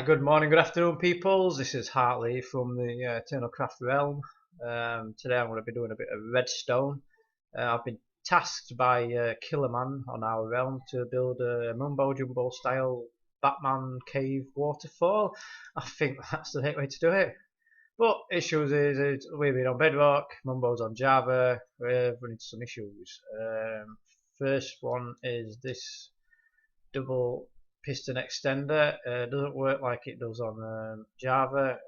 Good morning, good afternoon, peoples. This is Hartley from the Eternal Craft realm. Today I'm going to be doing a bit of redstone. I've been tasked by Killerman on our realm to build a Mumbo Jumbo style Batman cave waterfall. I think that's the right way to do it. But issues is we've been on Bedrock, Mumbo's on Java. We're running into some issues. First one is this double piston extender doesn't work like it does on Java.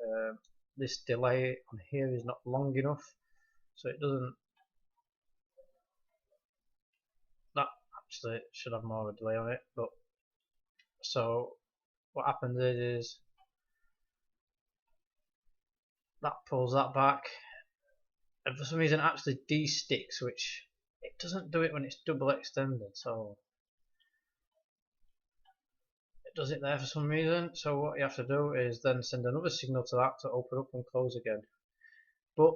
This delay on here is not long enough, so it doesn't. That actually should have more of a delay on it, but so what happens is that pulls that back, and for some reason it actually de-sticks, which it doesn't do it when it's double extended. So does it there for some reason. So what you have to do is then send another signal to that to open up and close again. But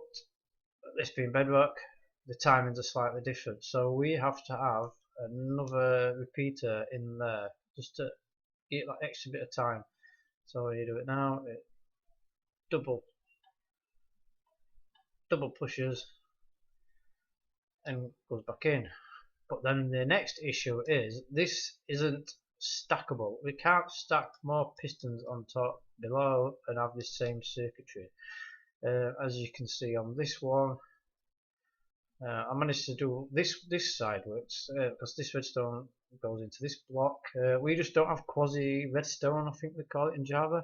this being Bedrock, the timings are slightly different, so we have to have another repeater in there just to get that extra bit of time. So you do it now, it double pushes and goes back in. But then the next issue is this isn't stackable. We can't stack more pistons on top below and have this same circuitry. As you can see on this one, I managed to do this side works because this redstone goes into this block. We just don't have quasi redstone, I think they call it in Java.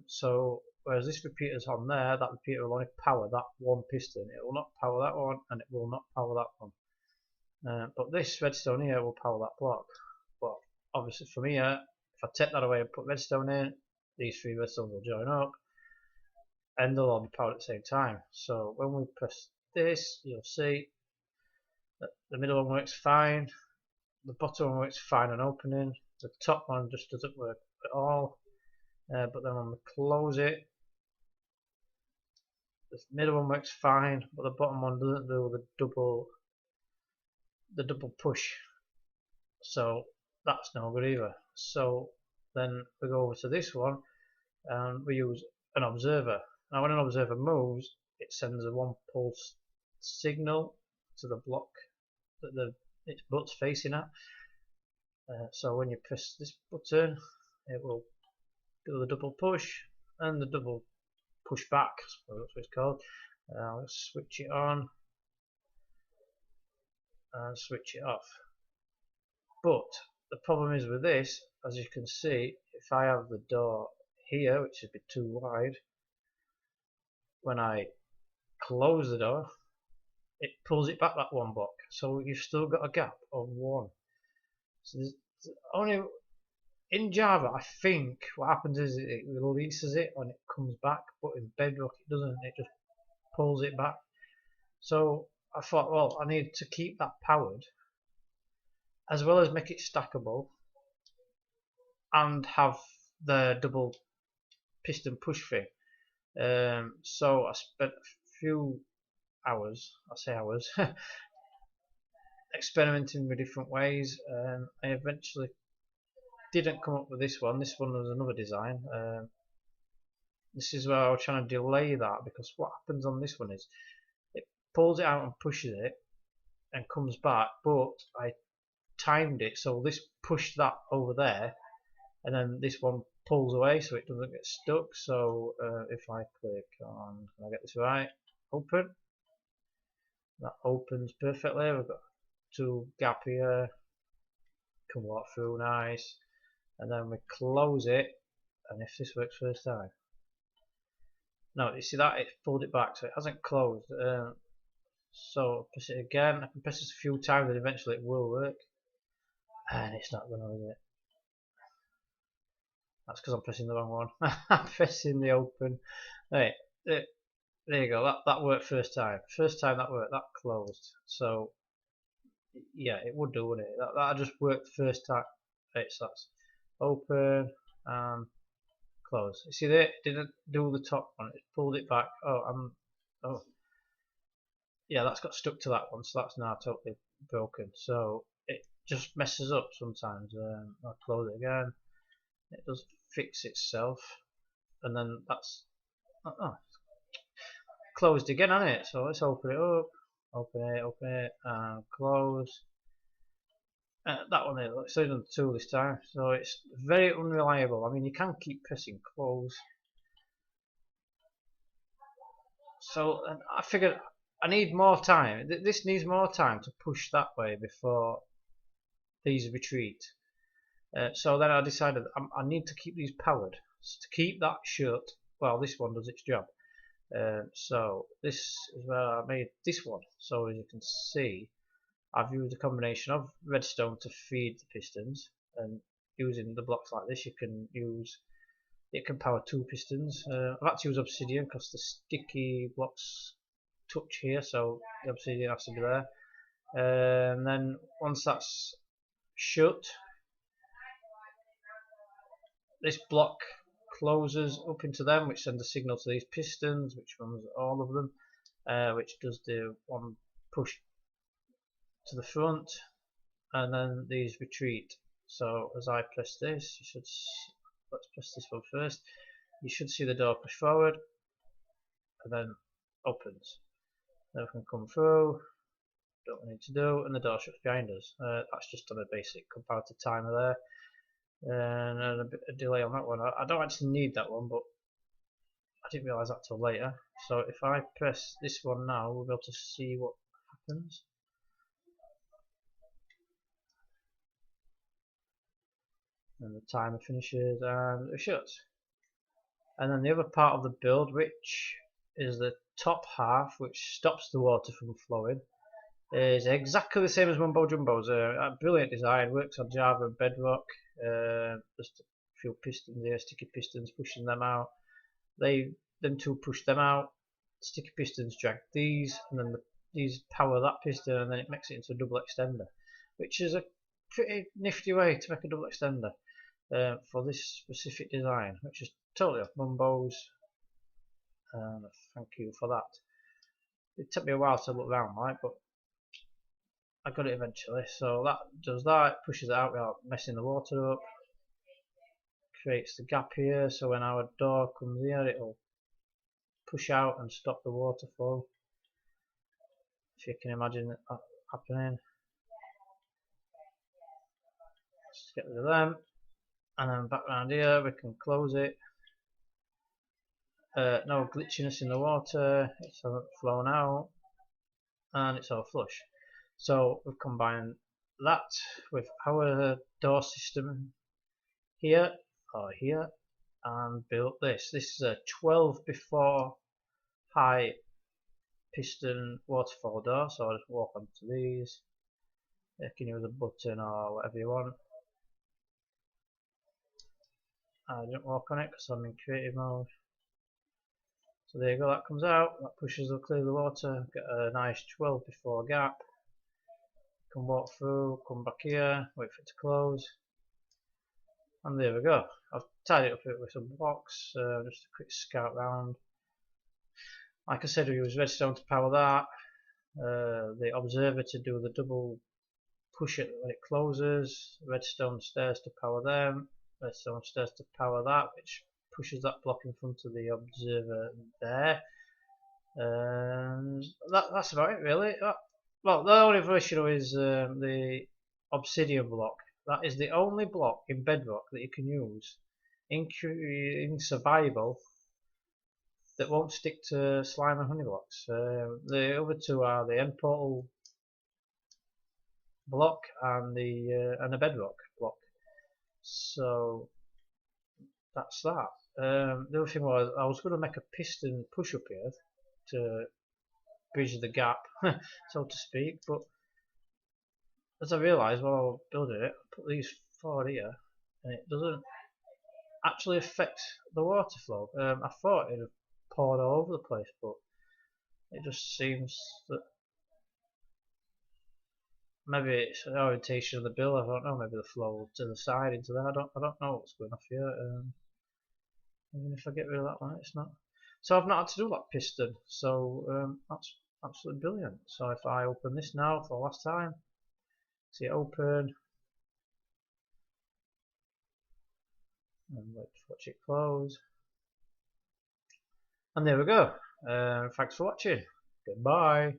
So whereas this repeater's on there, that repeater will only power that one piston. It will not power that one, and it will not power that one. But this redstone here will power that block. But obviously from here, if I take that away and put redstone in, these three redstones will join up and they'll all be powered at the same time. So when we press this, you'll see that the middle one works fine, the bottom one works fine and opening, the top one just doesn't work at all. But then when we close it, the middle one works fine, but the bottom one doesn't do the double push. So that's no good either. So then we go over to this one and we use an observer. Now when an observer moves, it sends a one pulse signal to the block that its butt's facing at. So when you press this button, it will do the double push and the double push back, so that's what it's called. Let's switch it on and switch it off. But the problem is with this, as you can see, if I have the door here, which is a bit too wide, when I close the door, it pulls it back that one block. So you've still got a gap of one. So there's only in Java, I think what happens is it releases it when it comes back, but in Bedrock it doesn't. It just pulls it back. So I thought, well, I need to keep that powered, as well as make it stackable and have the double piston push thing. So I spent a few hours, I say hours, experimenting with different ways. I eventually didn't come up with this one. This one was another design. This is where I was trying to delay that, because what happens on this one is it pulls it out and pushes it and comes back, but I timed it so this pushed that over there and then this one pulls away so it doesn't get stuck. So if I click on, can I get this right, open, that opens perfectly. We've got two gap here, can walk through nice, and then we close it, and if this works first time, no, you see that it pulled it back so it hasn't closed. So press it again, I can press this a few times and eventually it will work. And it's not going to, is it? That's because I'm pressing the wrong one. I'm pressing the open. Right, there you go. That worked first time. First time that worked. That closed. So yeah, it would do, wouldn't it? That just worked first time. Right, so that's open and close. You see there? It didn't do the top one. It pulled it back. Oh, yeah, that's got stuck to that one. So that's now totally broken. So it just messes up sometimes. I'll close it again. It does fix itself, and then that's closed again, hasn't it? So let's open it up, open it, and close. That one there, it's only done 2 this time, so it's very unreliable. I mean, you can keep pressing close. So I figured I need more time. This needs more time to push that way before these retreat. So then I decided I need to keep these powered. So to keep that shut, well, this one does its job. So this is where I made this one. So as you can see, I've used a combination of redstone to feed the pistons, and using the blocks like this, you can use it can power 2 pistons. I've had to use obsidian because the sticky blocks touch here, so the obsidian has to be there. And then once that's shut, this block closes up into them, which sends a signal to these pistons, which runs all of them, which does the one push to the front, and then these retreat. So as I press this, you should, let's press this one first, you should see the door push forward and then opens. Then we can come through, don't need to do, and the door shuts behind us. That's just on a basic comparative timer there. And a bit of delay on that one. I don't actually need that one, but I didn't realise that till later. So if I press this one now, we'll be able to see what happens. And the timer finishes and it shuts. And then the other part of the build, which is the top half, which stops the water from flowing, is exactly the same as Mumbo Jumbo's. A brilliant design, works on Java and Bedrock. Just a few pistons here, sticky pistons pushing them out. Them two push them out. Sticky pistons drag these, and then these power that piston, and then it makes it into a double extender, which is a pretty nifty way to make a double extender for this specific design, which is totally off Mumbos. Thank you for that. It took me a while to look around, right, but I got it eventually. So that does that, pushes it out without messing the water up, creates the gap here, so when our door comes here it'll push out and stop the water flow, if you can imagine that happening. Let's get rid of them, and then back around here we can close it. No glitchiness in the water, it's flowing out and it's all flush. So we've combined that with our door system here or here and built this. This is a 12 before high piston waterfall door, so I'll just walk onto these. You can use a button or whatever you want. I didn't walk on it because I'm in creative mode. So there you go, that comes out, that pushes to clear the water, get a nice 12 before gap. Can walk through, come back here, wait for it to close, and there we go. I've tied it up with some blocks, just a quick scout round. Like I said, we use redstone to power that, the observer to do the double push it when it closes, redstone stairs to power them, redstone stairs to power that, which pushes that block in front of the observer there. And that's about it really. Well, the only other issue is the obsidian block. That is the only block in Bedrock that you can use in survival that won't stick to slime and honey blocks. The other two are the end portal block and the bedrock block. So that's that. The other thing was I was going to make a piston push up here to bridge the gap, so to speak, but as I realised while I was building it, I put these forward here and it doesn't actually affect the water flow. I thought it would have poured all over the place, but it just seems that maybe it's the orientation of the bill, I don't know, maybe the flow to the side into there, I don't know what's going off here. Even if I get rid of that one, it's not. So I've not had to do that piston, so that's absolutely brilliant. So if I open this now for the last time, see it open, and let's watch it close. And there we go. Thanks for watching. Goodbye.